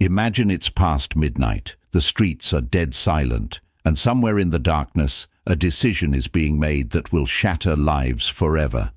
Imagine it's past midnight, the streets are dead silent, and somewhere in the darkness, a decision is being made that will shatter lives forever.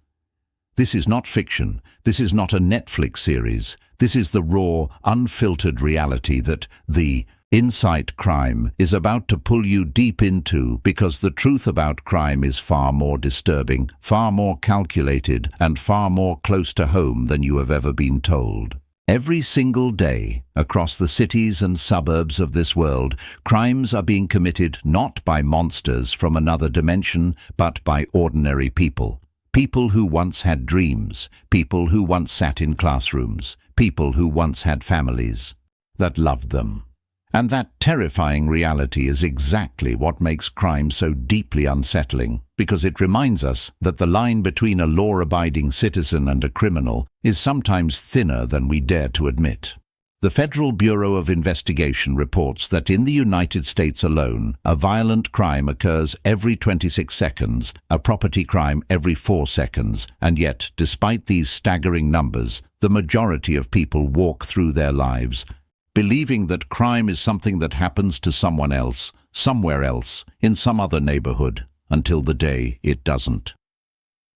This is not fiction. This is not a Netflix series. This is the raw, unfiltered reality that the Inside Crime is about to pull you deep into, because the truth about crime is far more disturbing, far more calculated, and far more close to home than you have ever been told. Every single day, across the cities and suburbs of this world, crimes are being committed not by monsters from another dimension, but by ordinary people. People who once had dreams, people who once sat in classrooms, people who once had families that loved them. And that terrifying reality is exactly what makes crime so deeply unsettling, because it reminds us that the line between a law-abiding citizen and a criminal is sometimes thinner than we dare to admit. The Federal Bureau of Investigation reports that in the United States alone, a violent crime occurs every 26 seconds, a property crime every 4 seconds, and yet, despite these staggering numbers, the majority of people walk through their lives believing that crime is something that happens to someone else, somewhere else, in some other neighborhood, until the day it doesn't.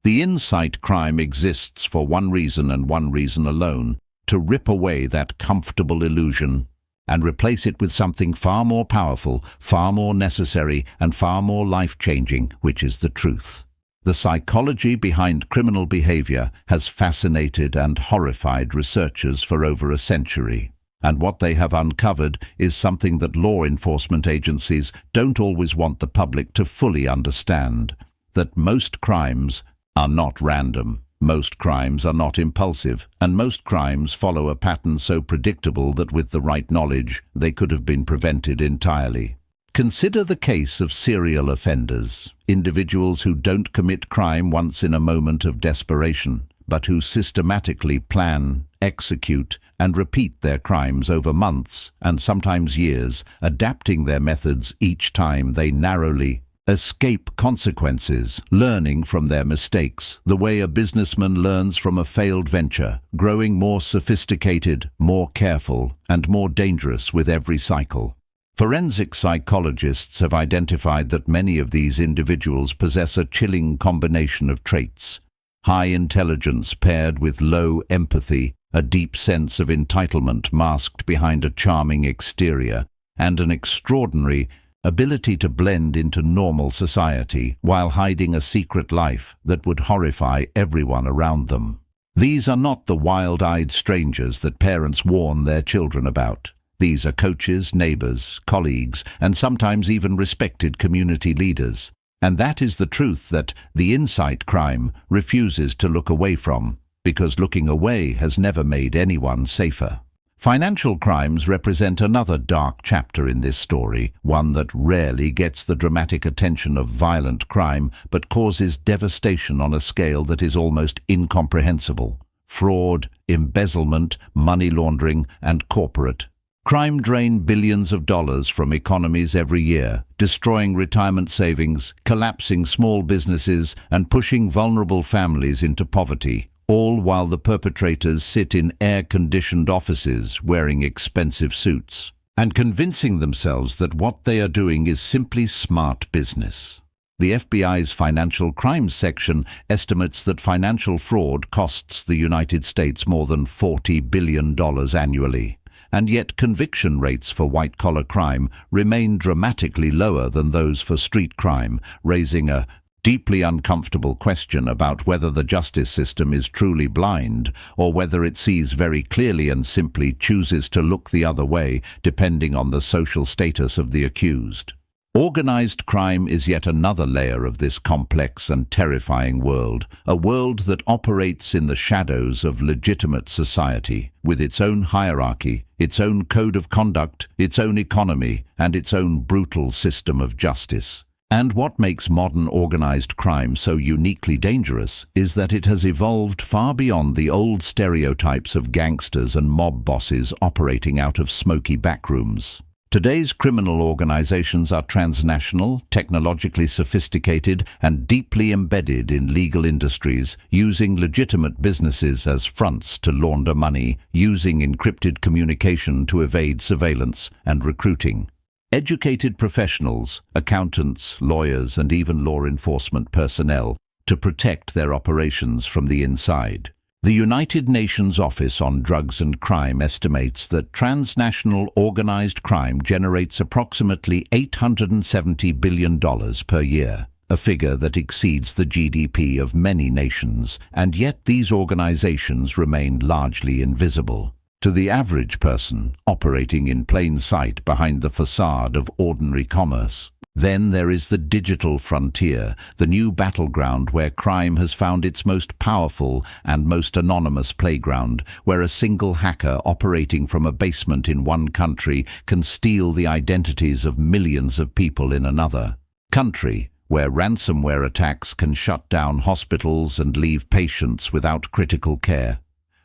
The Inside Crime exists for one reason and one reason alone: to rip away that comfortable illusion and replace it with something far more powerful, far more necessary, and far more life-changing, which is the truth. The psychology behind criminal behavior has fascinated and horrified researchers for over a century. And what they have uncovered is something that law enforcement agencies don't always want the public to fully understand: that most crimes are not random, most crimes are not impulsive, and most crimes follow a pattern so predictable that with the right knowledge, they could have been prevented entirely. Consider the case of serial offenders, individuals who don't commit crime once in a moment of desperation, but who systematically plan, execute, and repeat their crimes over months and sometimes years, adapting their methods each time they narrowly escape consequences, learning from their mistakes, the way a businessman learns from a failed venture, growing more sophisticated, more careful, and more dangerous with every cycle. Forensic psychologists have identified that many of these individuals possess a chilling combination of traits: high intelligence paired with low empathy, a deep sense of entitlement masked behind a charming exterior, and an extraordinary ability to blend into normal society while hiding a secret life that would horrify everyone around them. These are not the wild-eyed strangers that parents warn their children about. These are coaches, neighbors, colleagues, and sometimes even respected community leaders. And that is the truth that the Inside Crime refuses to look away from, because looking away has never made anyone safer. Financial crimes represent another dark chapter in this story, one that rarely gets the dramatic attention of violent crime, but causes devastation on a scale that is almost incomprehensible. Fraud, embezzlement, money laundering, and corporate crime drain billions of dollars from economies every year, destroying retirement savings, collapsing small businesses, and pushing vulnerable families into poverty, all while the perpetrators sit in air-conditioned offices wearing expensive suits and convincing themselves that what they are doing is simply smart business. The FBI's Financial Crimes section estimates that financial fraud costs the United States more than $40 billion annually. And yet conviction rates for white-collar crime remain dramatically lower than those for street crime, raising a deeply uncomfortable question about whether the justice system is truly blind, or whether it sees very clearly and simply chooses to look the other way, depending on the social status of the accused. Organized crime is yet another layer of this complex and terrifying world, a world that operates in the shadows of legitimate society, with its own hierarchy, its own code of conduct, its own economy, and its own brutal system of justice. And what makes modern organized crime so uniquely dangerous is that it has evolved far beyond the old stereotypes of gangsters and mob bosses operating out of smoky backrooms. Today's criminal organizations are transnational, technologically sophisticated, and deeply embedded in legal industries, using legitimate businesses as fronts to launder money, using encrypted communication to evade surveillance, and recruiting educated professionals, accountants, lawyers, and even law enforcement personnel to protect their operations from the inside. The United Nations Office on Drugs and Crime estimates that transnational organized crime generates approximately $870 billion per year, a figure that exceeds the GDP of many nations, and yet these organizations remain largely invisible to the average person operating in plain sight behind the facade of ordinary commerce. Then there is the digital frontier, the new battleground where crime has found its most powerful and most anonymous playground, where a single hacker operating from a basement in one country can steal the identities of millions of people in another country, where ransomware attacks can shut down hospitals and leave patients without critical care,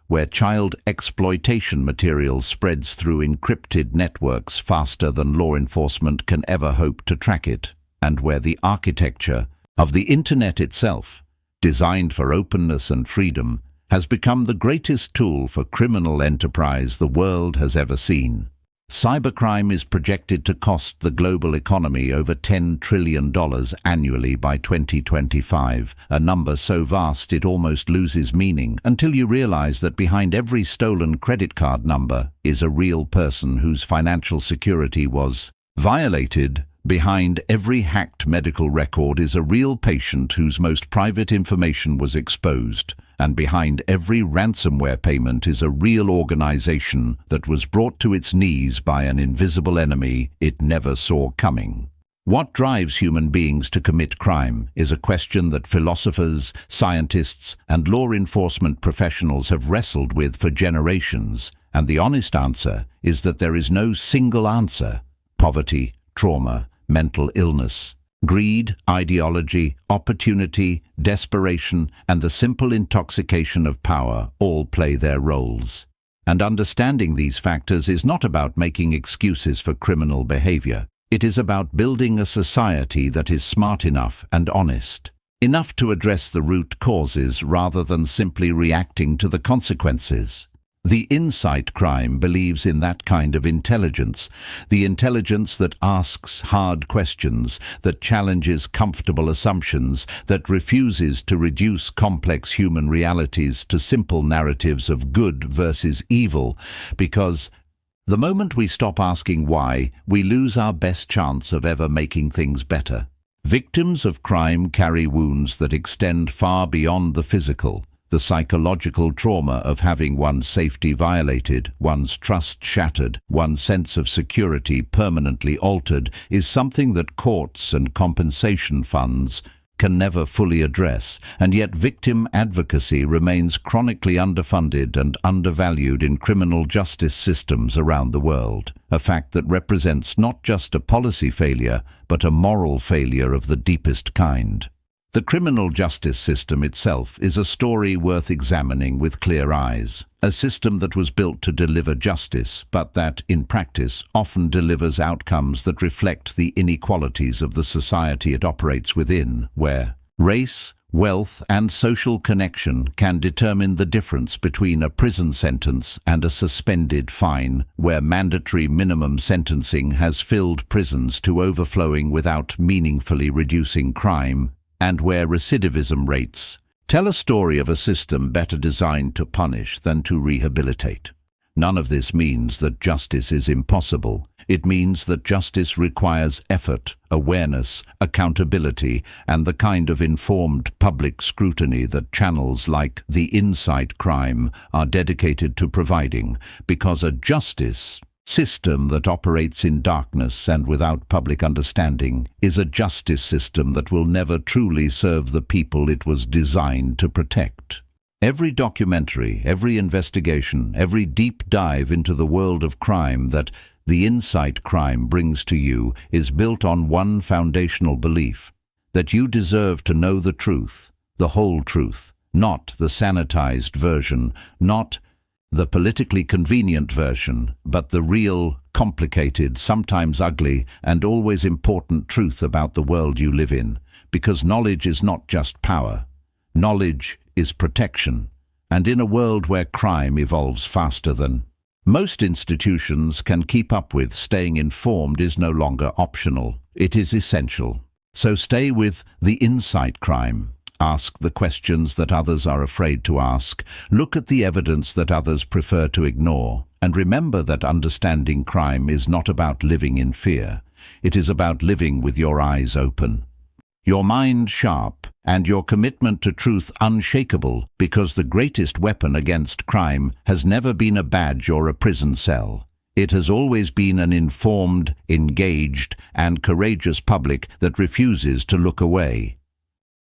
where child exploitation material spreads through encrypted networks faster than law enforcement can ever hope to track it, and where the architecture of the Internet itself, designed for openness and freedom, has become the greatest tool for criminal enterprise the world has ever seen. Cybercrime is projected to cost the global economy over $10 trillion annually by 2025, a number so vast it almost loses meaning until you realize that behind every stolen credit card number is a real person whose financial security was violated. Behind every hacked medical record is a real patient whose most private information was exposed. And behind every ransomware payment is a real organization that was brought to its knees by an invisible enemy it never saw coming. What drives human beings to commit crime is a question that philosophers, scientists, and law enforcement professionals have wrestled with for generations, and the honest answer is that there is no single answer. Poverty, trauma, mental illness, greed, ideology, opportunity, desperation, and the simple intoxication of power all play their roles. And understanding these factors is not about making excuses for criminal behavior. It is about building a society that is smart enough and honest, enough to address the root causes rather than simply reacting to the consequences. The insight crime believes in that kind of intelligence, the intelligence that asks hard questions, that challenges comfortable assumptions, that refuses to reduce complex human realities to simple narratives of good versus evil, because the moment we stop asking why, we lose our best chance of ever making things better. Victims of crime carry wounds that extend far beyond the physical. The psychological trauma of having one's safety violated, one's trust shattered, one's sense of security permanently altered is something that courts and compensation funds can never fully address, and yet victim advocacy remains chronically underfunded and undervalued in criminal justice systems around the world, a fact that represents not just a policy failure, but a moral failure of the deepest kind. The criminal justice system itself is a story worth examining with clear eyes, a system that was built to deliver justice, but that, in practice, often delivers outcomes that reflect the inequalities of the society it operates within, where race, wealth, and social connection can determine the difference between a prison sentence and a suspended fine, where mandatory minimum sentencing has filled prisons to overflowing without meaningfully reducing crime, and where recidivism rates tell a story of a system better designed to punish than to rehabilitate. None of this means that justice is impossible. It means that justice requires effort, awareness, accountability, and the kind of informed public scrutiny that channels like the Insight Crime are dedicated to providing, because a justice system that operates in darkness and without public understanding is a justice system that will never truly serve the people it was designed to protect. Every documentary, every investigation, every deep dive into the world of crime that the Insight Crime brings to you is built on one foundational belief: that you deserve to know the truth, the whole truth, not the sanitized version, not the politically convenient version, but the real, complicated, sometimes ugly, and always important truth about the world you live in, because knowledge is not just power. Knowledge is protection. And in a world where crime evolves faster than most institutions can keep up with, staying informed is no longer optional. It is essential. So stay with the Insight Crime. Ask the questions that others are afraid to ask. Look at the evidence that others prefer to ignore. And remember that understanding crime is not about living in fear. It is about living with your eyes open, your mind sharp, and your commitment to truth unshakable, because the greatest weapon against crime has never been a badge or a prison cell. It has always been an informed, engaged, and courageous public that refuses to look away.